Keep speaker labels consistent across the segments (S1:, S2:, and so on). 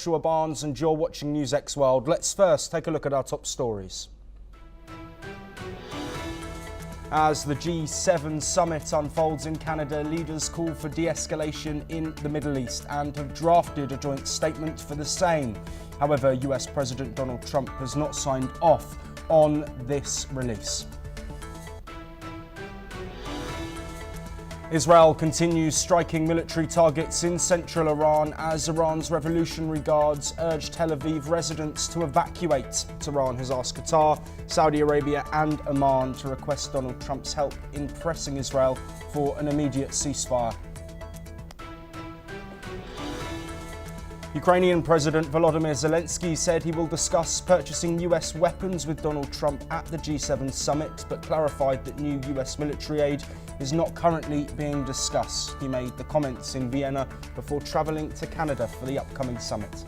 S1: Joshua Barnes and you're watching NewsX World. Let's first take a look at our top stories. As the G7 summit unfolds in Canada, leaders call for de-escalation in the Middle East and have drafted a joint statement for the same. However, US President Donald Trump has not signed off on this release. Israel continues striking military targets in central Iran as Iran's Revolutionary Guards urge Tel Aviv residents to evacuate. Tehran has asked Qatar, Saudi Arabia and Oman to request Donald Trump's help in pressing Israel for an immediate ceasefire. Ukrainian President Volodymyr Zelensky said he will discuss purchasing US weapons with Donald Trump at the G7 summit, but clarified that new US military aid is not currently being discussed. He made the comments in Vienna before travelling to Canada for the upcoming summit.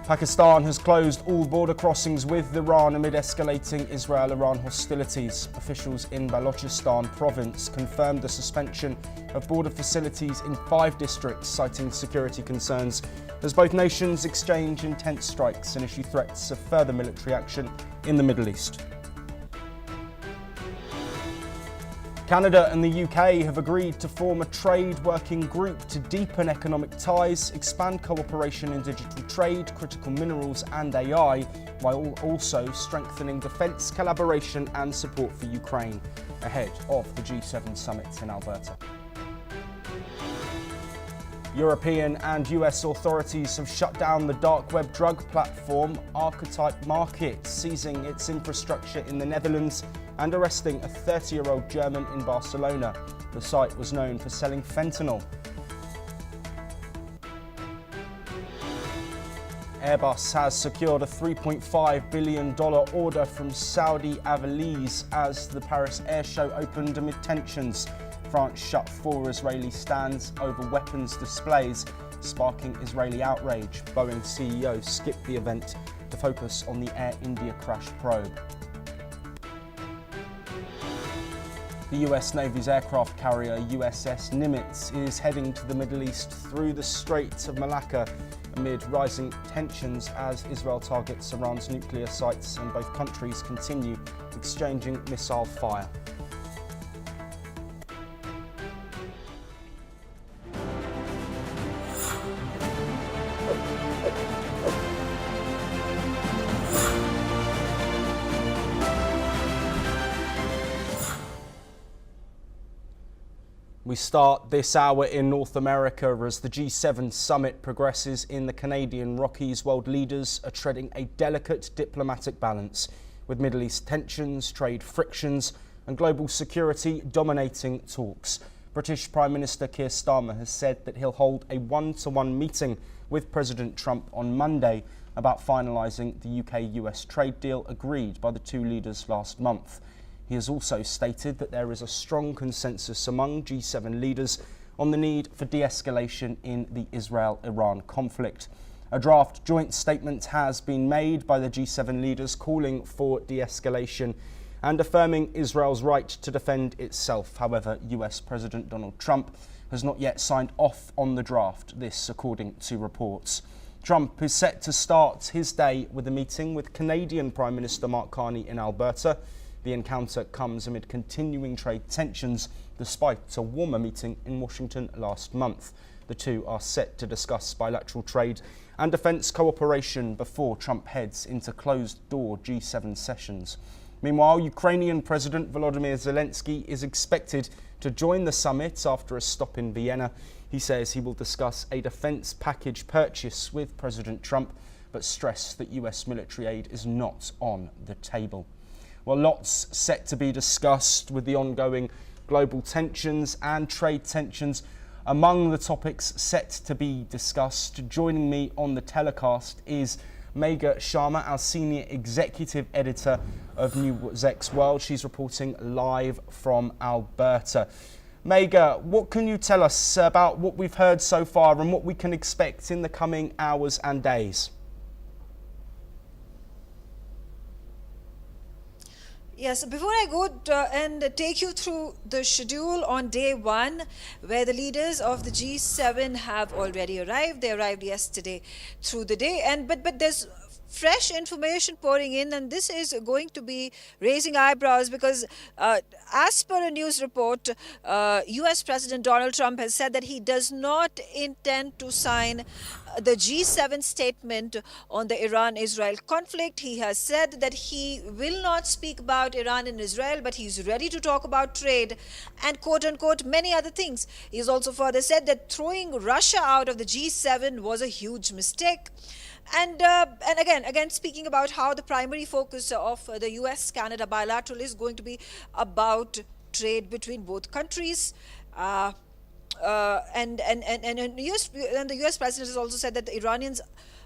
S1: Pakistan has closed all border crossings with Iran amid escalating Israel-Iran hostilities. Officials in Balochistan province confirmed the suspension of border facilities in 5 districts, citing security concerns, as both nations exchange intense strikes and issue threats of further military action in the Middle East. Canada and the UK have agreed to form a trade working group to deepen economic ties, expand cooperation in digital trade, critical minerals and AI, while also strengthening defence collaboration and support for Ukraine ahead of the G7 summit in Alberta. European and US authorities have shut down the dark web drug platform Archetype Market, seizing its infrastructure in the Netherlands and arresting a 30-year-old German in Barcelona. The site was known for selling fentanyl. Airbus has secured a $3.5 billion order from Saudi Aviles as the Paris Air Show opened amid tensions. France shut 4 Israeli stands over weapons displays, sparking Israeli outrage. Boeing CEO skipped the event to focus on the Air India crash probe. The US Navy's aircraft carrier USS Nimitz is heading to the Middle East through the Strait of Malacca amid rising tensions as Israel targets Iran's nuclear sites and both countries continue exchanging missile fire. We start this hour in North America as the G7 summit progresses in the Canadian Rockies. World leaders are treading a delicate diplomatic balance, with Middle East tensions, trade frictions and global security dominating talks. British Prime Minister Keir Starmer has said that he'll hold a one-to-one meeting with President Trump on Monday about finalising the UK-US trade deal agreed by the two leaders last month. He has also stated that there is a strong consensus among G7 leaders on the need for de-escalation in the Israel-Iran conflict. A draft joint statement has been made by the G7 leaders calling for de-escalation and affirming Israel's right to defend itself. However, US President Donald Trump has not yet signed off on the draft, this according to reports. Trump is set to start his day with a meeting with Canadian Prime Minister Mark Carney in Alberta. The encounter comes amid continuing trade tensions despite a warmer meeting in Washington last month. The two are set to discuss bilateral trade and defence cooperation before Trump heads into closed-door G7 sessions. Meanwhile, Ukrainian President Volodymyr Zelensky is expected to join the summit after a stop in Vienna. He says he will discuss a defence package purchase with President Trump, but stressed that US military aid is not on the table. Well, lots set to be discussed with the ongoing global tensions and trade tensions among the topics set to be discussed. Joining me on the telecast is Megha Sharma, our senior executive editor of NewsX World. She's reporting live from Alberta. Megha, what can you tell us about what we've heard so far and what we can expect in the coming hours and days?
S2: Yes, before I go and take you through the schedule on day one, where the leaders of the G7 have already arrived. They arrived yesterday through the day, and but there's fresh information pouring in, and this is going to be raising eyebrows because, as per a news report, U.S. President Donald Trump has said that he does not intend to sign the G7 statement on the Iran-Israel conflict. He has said that he will not speak about Iran and Israel, but he's ready to talk about trade and quote-unquote many other things. He's also further said that throwing Russia out of the G7 was a huge mistake. And again, speaking about how the primary focus of the U.S.-Canada bilateral is going to be about trade between both countries. And the U.S. president has also said that the Iranians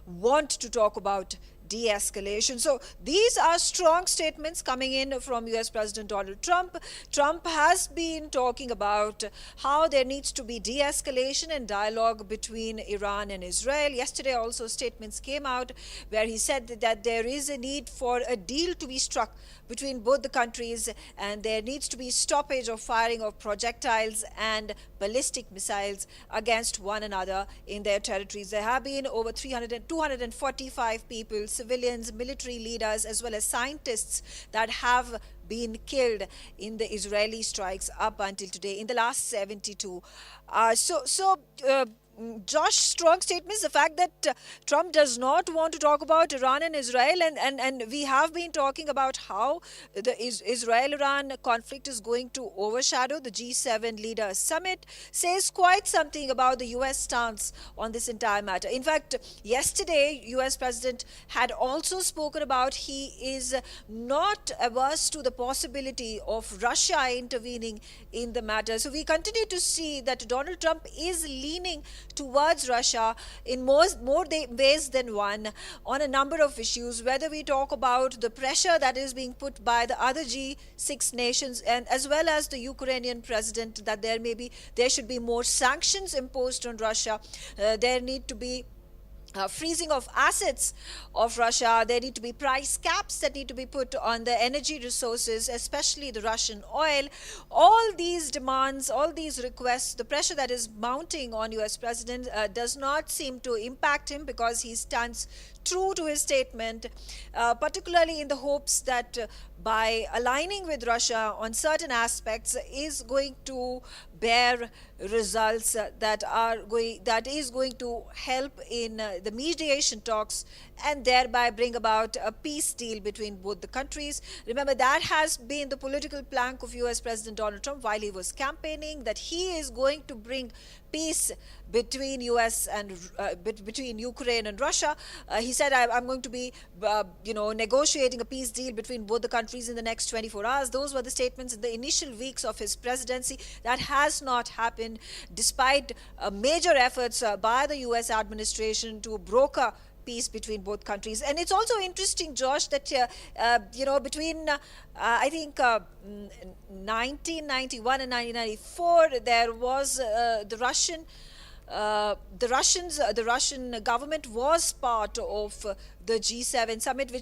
S2: want to talk about de-escalation. So these are strong statements coming in from U.S. President Donald Trump. Trump has been talking about how there needs to be de-escalation and dialogue between Iran and Israel. Yesterday also statements came out where he said that there is a need for a deal to be struck between both the countries, and there needs to be stoppage of firing of projectiles and ballistic missiles against one another in their territories. There have been over 245 people, civilians, military leaders, as well as scientists that have been killed in the Israeli strikes up until today in the last 72. Josh, strong statements. The fact that Trump does not want to talk about Iran and Israel, and we have been talking about how the Israel-Iran conflict is going to overshadow the G7 leaders summit, says quite something about the U.S. stance on this entire matter. In fact, yesterday, U.S. President had also spoken about he is not averse to the possibility of Russia intervening in the matter. So we continue to see that Donald Trump is leaning towards Russia in more ways than one on a number of issues, whether we talk about the pressure that is being put by the other G6 nations and as well as the Ukrainian president that there should be more sanctions imposed on Russia. There need to be freezing of assets of Russia. There need to be price caps that need to be put on the energy resources, especially the Russian oil. All these demands, all these requests, the pressure that is mounting on US President does not seem to impact him because he stands true to his statement, particularly in the hopes that by aligning with Russia on certain aspects is going to bear results that is going to help in the mediation talks and thereby bring about a peace deal between both the countries. Remember, that has been the political plank of US President Donald Trump while he was campaigning, that he is going to bring peace between US and between Ukraine and Russia. He said, I'm going to be negotiating a peace deal between both the countries in the next 24 hours. Those were the statements in the initial weeks of his presidency. That has not happened despite major efforts by the US administration to broker peace between both countries. And it's also interesting, Josh, that between I think 1991 and 1994 there was the Russian government was part of the G7 summit,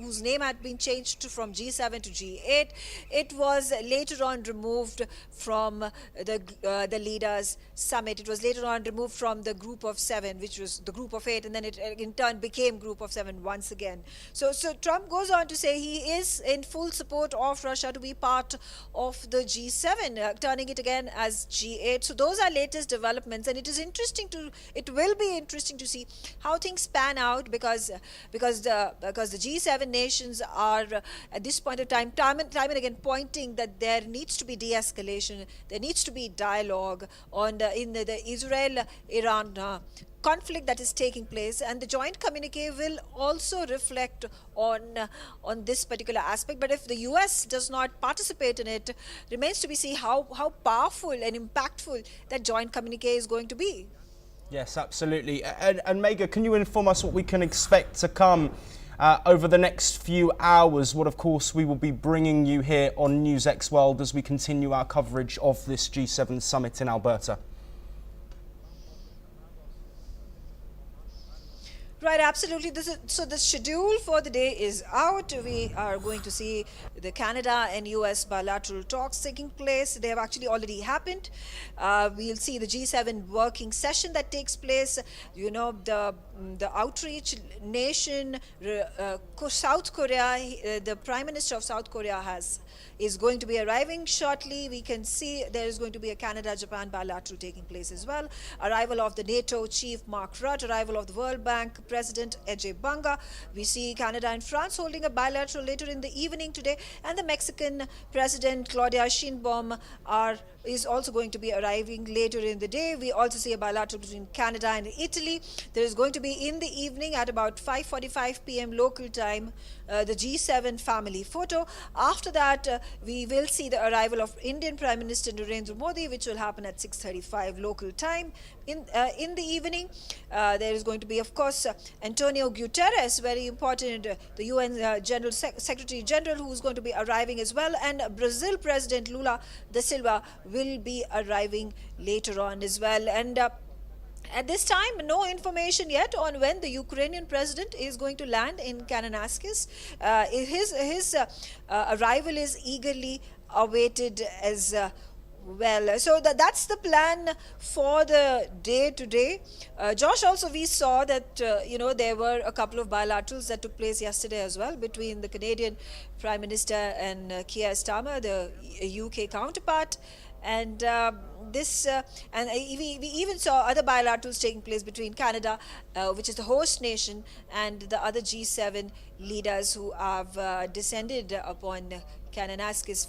S2: whose name had been changed from G7 to G8. It was later on removed from the leaders summit. It was later on removed from the group of seven, which was the group of eight, and then it in turn became group of seven once again. So Trump goes on to say he is in full support of Russia to be part of the G7, turning it again as G8. So those are latest developments, and it will be interesting to see how things pan out because the G7 nations are at this point of time and again pointing that there needs to be de-escalation, there needs to be dialogue in the Israel-Iran conflict that is taking place, and the joint communique will also reflect on this particular aspect. But if the US does not participate in it, remains to be seen how powerful and impactful that joint communique is going to be.
S1: Yes, absolutely. And Megha, can you inform us what we can expect to come over the next few hours? What, of course, we will be bringing you here on NewsX World as we continue our coverage of this G7 summit in Alberta.
S2: Right, absolutely. So the schedule for the day is out. We are going to see the Canada and US bilateral talks taking place. They have actually already happened. We'll see the G7 working session that takes place. You know, the outreach nation, South Korea, the Prime Minister of South Korea is going to be arriving shortly. We can see there is going to be a Canada-Japan bilateral taking place as well. Arrival of the NATO chief Mark Rutte, arrival of the World Bank President Ajay Banga. We see Canada and France holding a bilateral later in the evening today, and the Mexican President Claudia Sheinbaum is also going to be arriving later in the day. We also see a bilateral between Canada and Italy. There is going to be in the evening at about 5:45 p.m. local time the G7 family photo. After that, we will see the arrival of Indian Prime Minister Narendra Modi, which will happen at 6:35 local time in the evening. There is going to be, of course, Antonio Guterres, very important, the UN General Secretary General, who is going to be arriving as well, and Brazil President Lula da Silva will be arriving later on as well. And at this time, no information yet on when the Ukrainian president is going to land in Kananaskis. His arrival is eagerly awaited as well. So that's the plan for the day today. Josh, also we saw that there were a couple of bilaterals that took place yesterday as well between the Canadian Prime Minister and Keir Starmer, the UK counterpart. And we even saw other bilaterals taking place between Canada, which is the host nation, and the other G7 leaders who have descended upon Kananaskis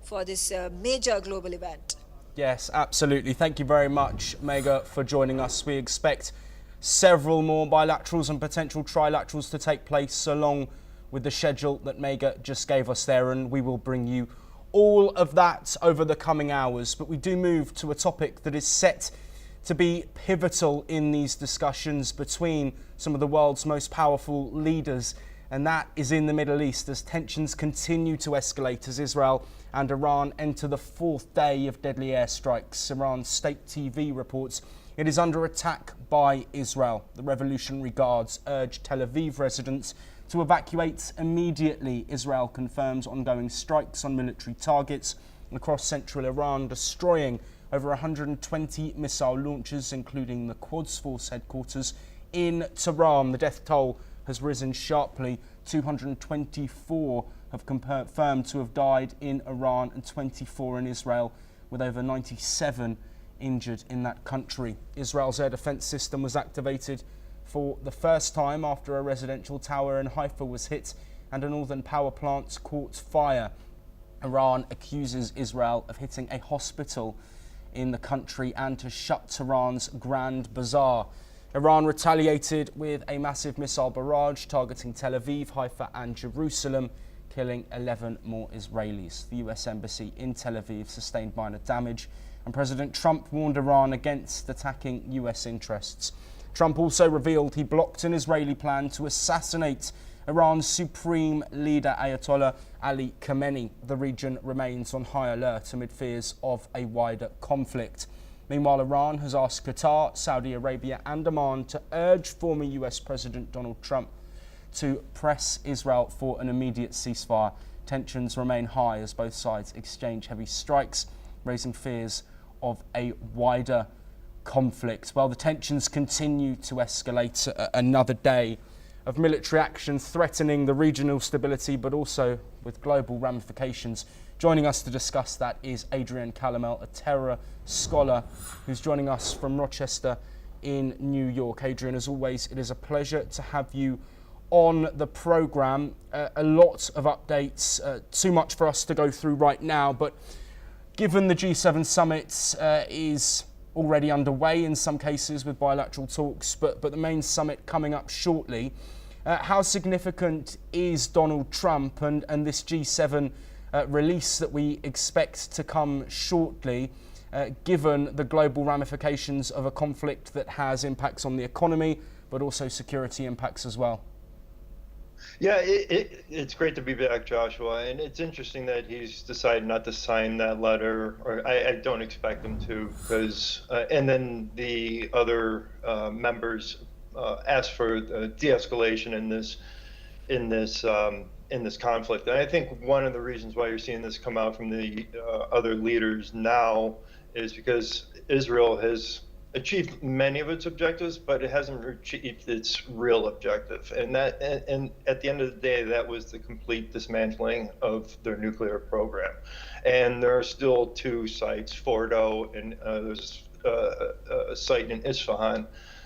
S2: for this major global event.
S1: Yes, absolutely. Thank you very much, Megha, for joining us. We expect several more bilaterals and potential trilaterals to take place along with the schedule that Megha just gave us there, and we will bring you all of that over the coming hours. But we do move to a topic that is set to be pivotal in these discussions between some of the world's most powerful leaders, and that is in the Middle East as tensions continue to escalate as Israel and Iran enter the fourth day of deadly airstrikes. Iran's state TV reports it is under attack by Israel. The Revolutionary Guards urge Tel Aviv residents to evacuate immediately. Israel confirms ongoing strikes on military targets across central Iran, destroying over 120 missile launchers, including the Quds Force headquarters in Tehran. The death toll has risen sharply. 224 have confirmed to have died in Iran and 24 in Israel, with over 97 injured in that country. Israel's air defense system was activated for the first time after a residential tower in Haifa was hit and a northern power plant caught fire. Iran accuses Israel of hitting a hospital in the country and to shut Tehran's Grand Bazaar. Iran retaliated with a massive missile barrage targeting Tel Aviv, Haifa and Jerusalem, killing 11 more Israelis. The US Embassy in Tel Aviv sustained minor damage, and President Trump warned Iran against attacking US interests. Trump also revealed he blocked an Israeli plan to assassinate Iran's supreme leader Ayatollah Ali Khamenei. The region remains on high alert amid fears of a wider conflict. Meanwhile, Iran has asked Qatar, Saudi Arabia and Oman to urge former US President Donald Trump to press Israel for an immediate ceasefire. Tensions remain high as both sides exchange heavy strikes, raising fears of a wider conflict. While the tensions continue to escalate, another day of military action threatening the regional stability, but also with global ramifications. Joining us to discuss that is Adrienne Calamel, a terror scholar who's joining us from Rochester in New York. Adrienne, as always, it is a pleasure to have you on the programme. A lot of updates, too much for us to go through right now, but given the G7 summit is already underway in some cases with bilateral talks, but the main summit coming up shortly, how significant is Donald Trump and this G7 release that we expect to come shortly, given the global ramifications of a conflict that has impacts on the economy, but also security impacts as well?
S3: Yeah, it's great to be back, Joshua, and it's interesting that he's decided not to sign that letter, or I don't expect him to, because and then the other members asked for de-escalation in this conflict. And I think one of the reasons why you're seeing this come out from the other leaders now is because Israel has achieved many of its objectives, but it hasn't achieved its real objective. And at the end of the day, that was the complete dismantling of their nuclear program. And there are still two sites, Fordo, and there's a site in Isfahan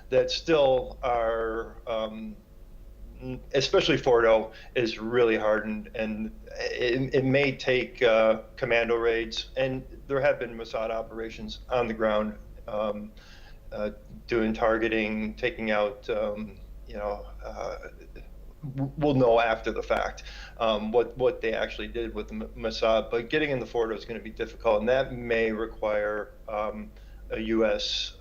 S3: that still are, especially Fordo, is really hardened, and it may take commando raids, and there have been Mossad operations on the ground doing targeting, taking out, we'll know after the fact what they actually did with the Mossad, but getting in the Fordo is going to be difficult, and that may require a U.S.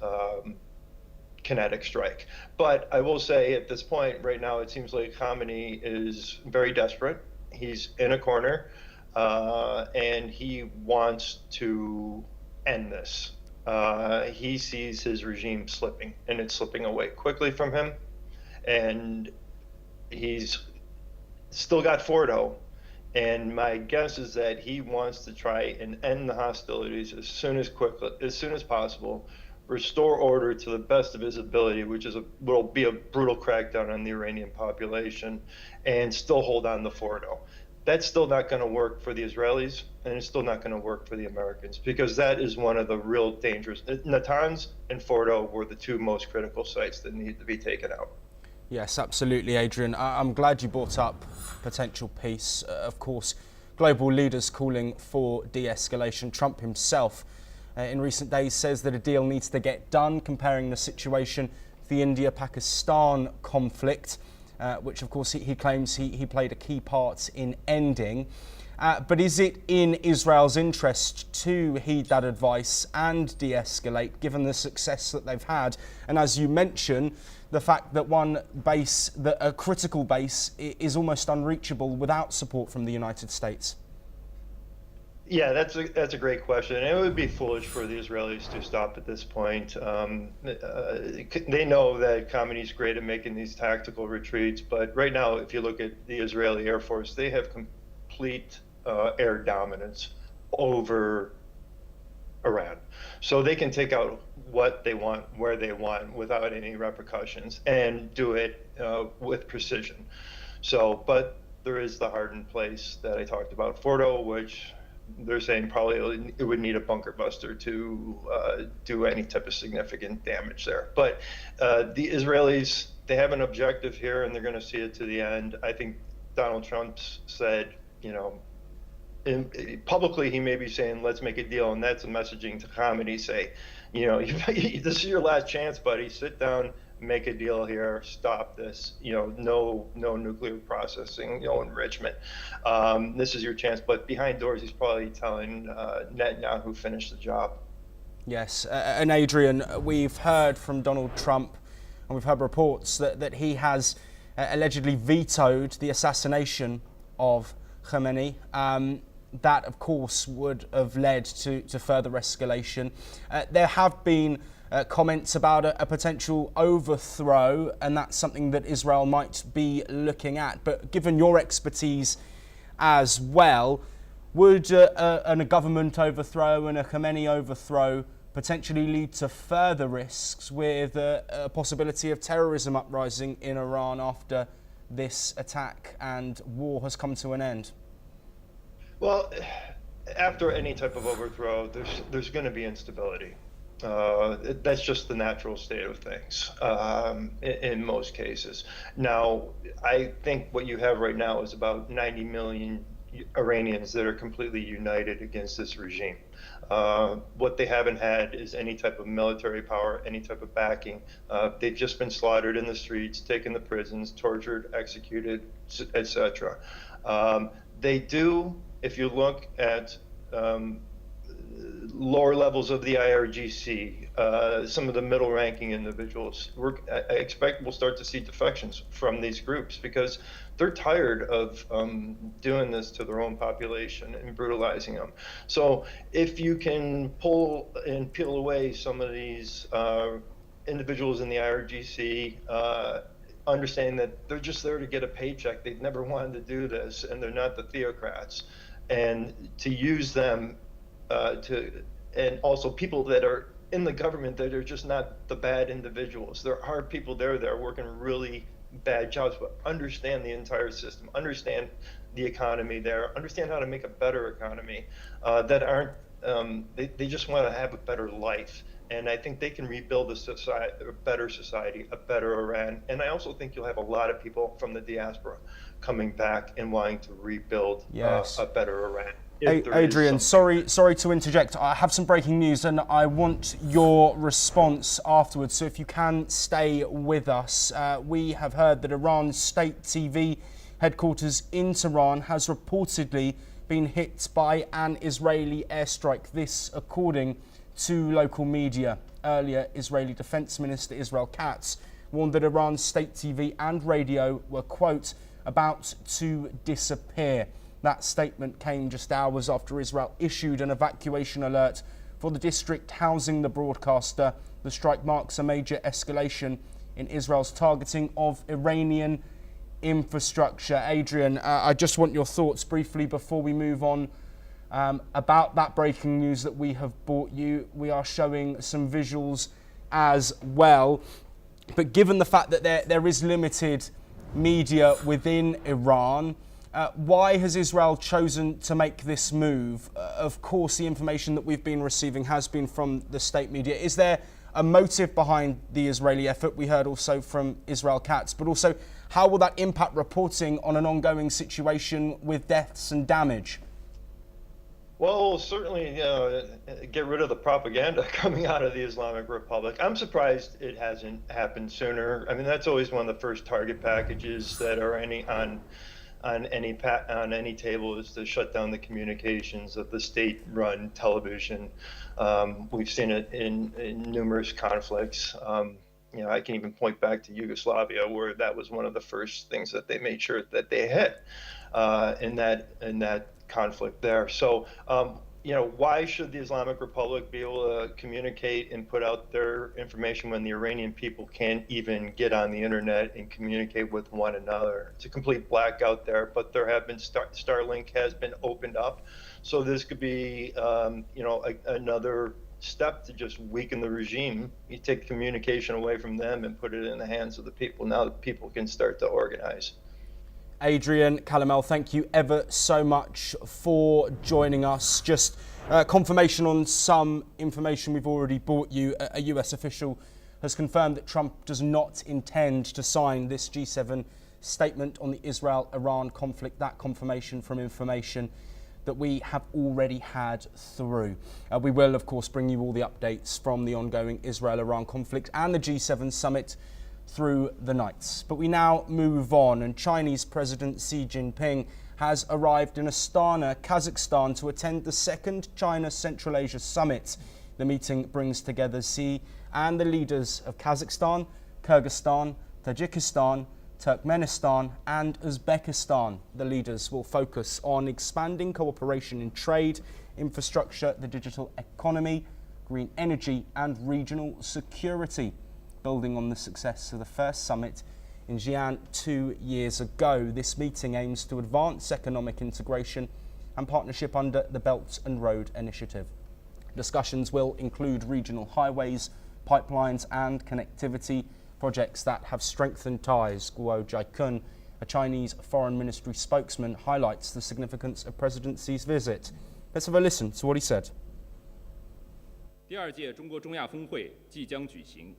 S3: Kinetic strike. But I will say at this point, right now, it seems like Khamenei is very desperate. He's in a corner, and he wants to end this. He sees his regime slipping, and it's slipping away quickly from him. And he's still got Fordo. And my guess is that he wants to try and end the hostilities as soon as possible, restore order to the best of his ability, which will be a brutal crackdown on the Iranian population, and still hold on to Fordo. That's still not going to work for the Israelis, and it's still not going to work for the Americans, because that is one of the real dangers. Natanz and Fordo were the two most critical sites that need to be taken out.
S1: Yes, absolutely, Adrienne. I'm glad you brought up potential peace. Of course, global leaders calling for de-escalation. Trump himself in recent days says that a deal needs to get done, comparing the situation to the India-Pakistan conflict, which of course he claims he played a key part in ending. But is it in Israel's interest to heed that advice and de-escalate, given the success that they've had? And as you mention, the fact that a critical base is almost unreachable without support from the United States?
S3: Yeah, that's a great question. And it would be foolish for the Israelis to stop at this point. They know that Khamenei's great at making these tactical retreats, but right now, if you look at the Israeli Air Force, they have complete air dominance over Iran. So they can take out what they want, where they want, without any repercussions, and do it with precision. So, but there is the hardened place that I talked about, Fordo, which they're saying probably it would need a bunker buster to do any type of significant damage there. But the Israelis, they have an objective here, and they're going to see it to the end. I think Donald Trump said, publicly, he may be saying, let's make a deal, and that's a messaging to Khamenei, say, this is your last chance, buddy. Sit down, make a deal here, stop this, no nuclear processing, no enrichment. This is your chance. But behind doors, he's probably telling Netanyahu, finish the job.
S1: Yes, and Adrienne, we've heard from Donald Trump, and we've heard reports that he has allegedly vetoed the assassination of Khamenei. That, of course, would have led to further escalation. There have been comments about a potential overthrow, and that's something that Israel might be looking at. But given your expertise as well, would a government overthrow and a Khamenei overthrow potentially lead to further risks, with a possibility of terrorism uprising in Iran after this attack and war has come to an end?
S3: Well, after any type of overthrow, there's going to be instability. That's just the natural state of things in most cases. Now, I think what you have right now is about 90 million Iranians that are completely united against this regime. What they haven't had is any type of military power, any type of backing. They've just been slaughtered in the streets, taken to prisons, tortured, executed, etc. They do, if you look at lower levels of the IRGC, some of the middle ranking individuals, I expect we'll start to see defections from these groups, because they're tired of doing this to their own population and brutalizing them. So if you can pull and peel away some of these individuals in the IRGC understanding that they're just there to get a paycheck. They've never wanted to do this, and they're not the theocrats. And to use them and also people that are in the government that are just not the bad individuals. There are people there that are working really bad jobs, but understand the entire system, understand the economy there, understand how to make a better economy, that aren't, they just want to have a better life. And I think they can rebuild a better society, a better Iran. And I also think you'll have a lot of people from the diaspora coming back and wanting to rebuild a better Iran.
S1: Adrienne, sorry to interject. I have some breaking news and I want your response afterwards. So if you can stay with us. We have heard that Iran's state TV headquarters in Tehran has reportedly been hit by an Israeli airstrike. This according to local media. Earlier, Israeli Defense Minister Israel Katz warned that Iran's state TV and radio were, quote, about to disappear. That statement came just hours after Israel issued an evacuation alert for the district housing the broadcaster. The strike marks a major escalation in Israel's targeting of Iranian infrastructure. Adrienne, I just want your thoughts briefly before we move on about that breaking news that we have brought you. We are showing some visuals as well. But given the fact that there is limited media within Iran, why has Israel chosen to make this move? Of course, the information that we've been receiving has been from the state media. Is there a motive behind the Israeli effort? We heard also from Israel Katz, but also how will that impact reporting on an ongoing situation with deaths and damage?
S3: Well, certainly get rid of the propaganda coming out of the Islamic Republic. I'm surprised it hasn't happened sooner. I mean, that's always one of the first target packages that are on any table, is to shut down the communications of the state-run television. We've seen it in numerous conflicts. I can even point back to Yugoslavia, where that was one of the first things that they made sure that they hit in that conflict there. So, why should the Islamic Republic be able to communicate and put out their information when the Iranian people can't even get on the internet and communicate with one another? It's a complete blackout there, but there have been Starlink has been opened up. So this could be, another step to just weaken the regime. You take communication away from them and put it in the hands of the people. Now the people can start to organize.
S1: Adrienne Calamel, thank you ever so much for joining us. Just confirmation on some information we've already brought you. A US official has confirmed that Trump does not intend to sign this G7 statement on the Israel-Iran conflict. That confirmation from information that we have already had through. We will, of course, bring you all the updates from the ongoing Israel-Iran conflict and the G7 summit through the nights. But we now move on, and Chinese President Xi Jinping has arrived in Astana, Kazakhstan, to attend the second China Central Asia Summit. The meeting brings together Xi and the leaders of Kazakhstan, Kyrgyzstan, Tajikistan, Turkmenistan and Uzbekistan. The leaders will focus on expanding cooperation in trade, infrastructure, the digital economy, green energy and regional security, building on the success of the first summit in Xi'an 2 years ago. This meeting aims to advance economic integration and partnership under the Belt and Road Initiative. Discussions will include regional highways, pipelines and connectivity projects that have strengthened ties. Guo Jiakun, a Chinese Foreign Ministry spokesman, highlights the significance of President Xi's visit. Let's have a listen to what he said.
S4: 第二届中国中亚峰会即将举行，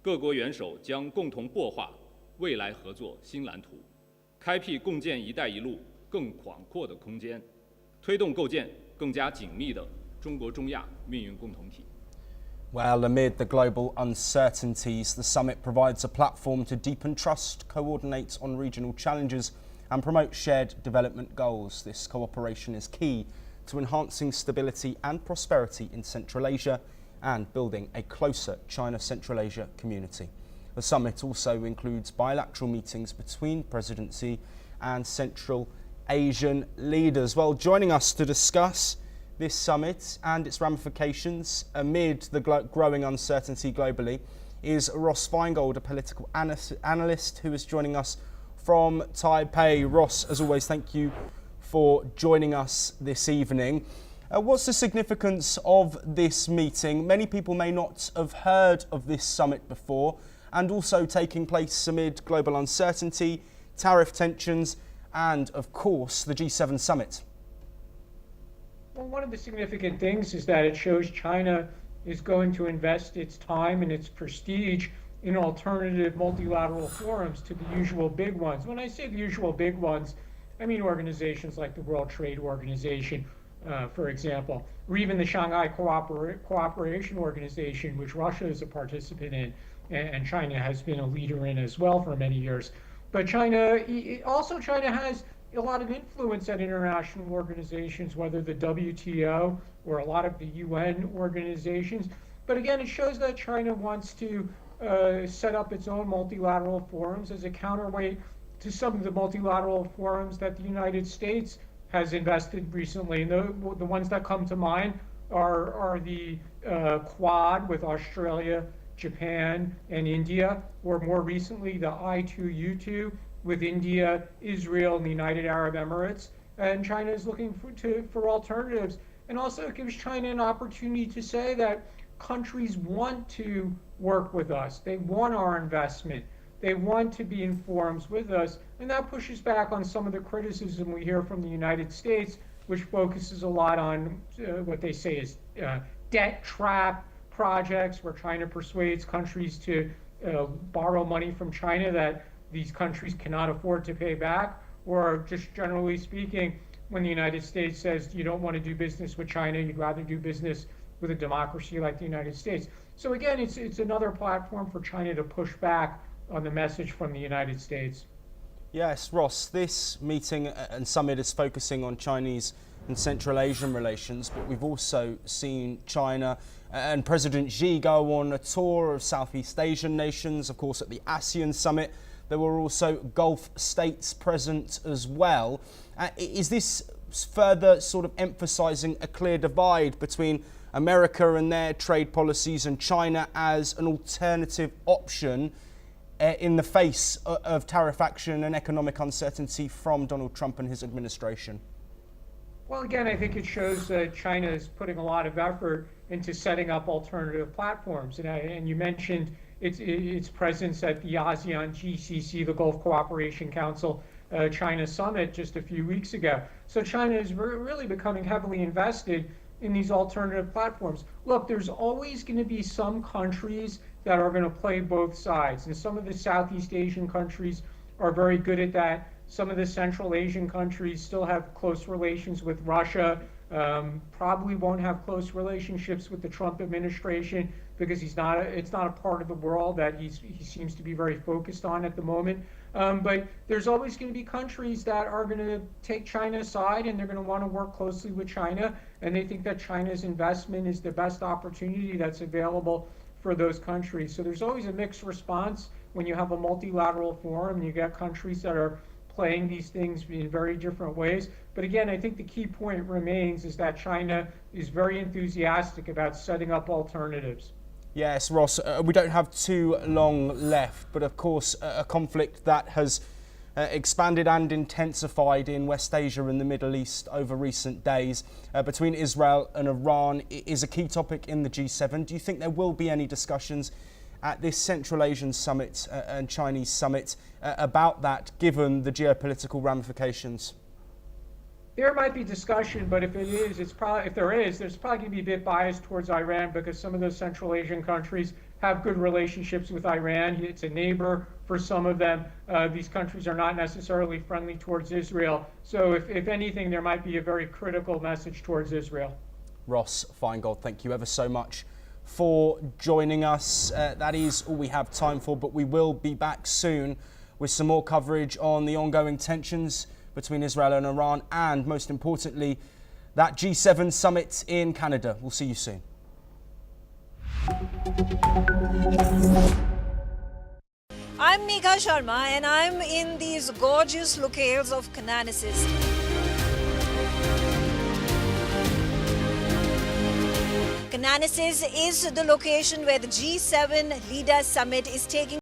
S4: 各国元首将共同擘画未来合作新蓝图，开辟共建“一带一路”更广阔的空间，推动构建更加紧密的中国中亚命运共同体。
S1: Well, amid the global uncertainties, the summit provides a platform to deepen trust, coordinate on regional challenges and promote shared development goals. This cooperation is key to enhancing stability and prosperity in Central Asia and building a closer China-Central Asia community. The summit also includes bilateral meetings between President Xi and Central Asian leaders. Well, joining us to discuss this summit and its ramifications amid the growing uncertainty globally is Ross Feingold, a political analyst who is joining us from Taipei. Ross, as always, thank you for joining us this evening. What's the significance of this meeting? Many people may not have heard of this summit before, and also taking place amid global uncertainty, tariff tensions, and, of course, the G7 summit.
S5: Well, one of the significant things is that it shows China is going to invest its time and its prestige in alternative multilateral forums to the usual big ones. When I say the usual big ones, I mean organizations like the World Trade Organization, for example, or even the Shanghai Cooperation Organization, which Russia is a participant in, and China has been a leader in as well for many years. But China has a lot of influence at international organizations, whether the WTO or a lot of the UN organizations. But again, it shows that China wants to set up its own multilateral forums as a counterweight to some of the multilateral forums that the United States has invested recently. And the ones that come to mind are the Quad with Australia, Japan, and India, or more recently the I2U2 with India, Israel, and the United Arab Emirates. And China is looking for alternatives. And also it gives China an opportunity to say that countries want to work with us. They want our investment. They want to be in forums with us. And that pushes back on some of the criticism we hear from the United States, which focuses a lot on what they say is debt trap projects, where China persuades countries to borrow money from China that these countries cannot afford to pay back, or just generally speaking, when the United States says you don't want to do business with China, you'd rather do business with a democracy like the United States. So again, it's another platform for China to push back on the message from the United States.
S1: Yes, Ross, this meeting and summit is focusing on Chinese and Central Asian relations, but we've also seen China and President Xi go on a tour of Southeast Asian nations. Of course, at the ASEAN summit, there were also Gulf states present as well. Is this further sort of emphasizing a clear divide between America and their trade policies and China as an alternative option in the face of tariff action and economic uncertainty from Donald Trump and his administration?
S5: Well, again, I think it shows that China is putting a lot of effort into setting up alternative platforms. And you mentioned its presence at the ASEAN GCC, the Gulf Cooperation Council, China Summit just a few weeks ago. So China is really becoming heavily invested in these alternative platforms. Look, there's always going to be some countries that are going to play both sides. And some of the Southeast Asian countries are very good at that. Some of the Central Asian countries still have close relations with Russia, probably won't have close relationships with the Trump administration because it's not a part of the world that he seems to be very focused on at the moment. But there's always going to be countries that are going to take China's side, and they're going to want to work closely with China, and they think that China's investment is the best opportunity that's available for those countries. So there's always a mixed response when you have a multilateral forum and you get countries that are playing these things in very different ways. But again, I think the key point remains is that China is very enthusiastic about setting up alternatives.
S1: Yes, Ross, we don't have too long left, but of course a conflict that has expanded and intensified in West Asia and the Middle East over recent days between Israel and Iran is a key topic in the G7. Do you think there will be any discussions at this Central Asian summit and Chinese summit about that, given the geopolitical ramifications?
S5: There might be discussion, but if there's probably going to be a bit biased towards Iran, because some of those Central Asian countries have good relationships with Iran. It's a neighbor for some of them. These countries are not necessarily friendly towards Israel. So if anything, there might be a very critical message towards Israel.
S1: Ross Feingold, thank you ever so much for joining us. That is all we have time for, but we will be back soon with some more coverage on the ongoing tensions between Israel and Iran, and most importantly, that G7 summit in Canada. We'll see you soon.
S2: I'm Megha Sharma, and I'm in these gorgeous locales of Cananasis. Cananasis is the location where the G7 Leaders Summit is taking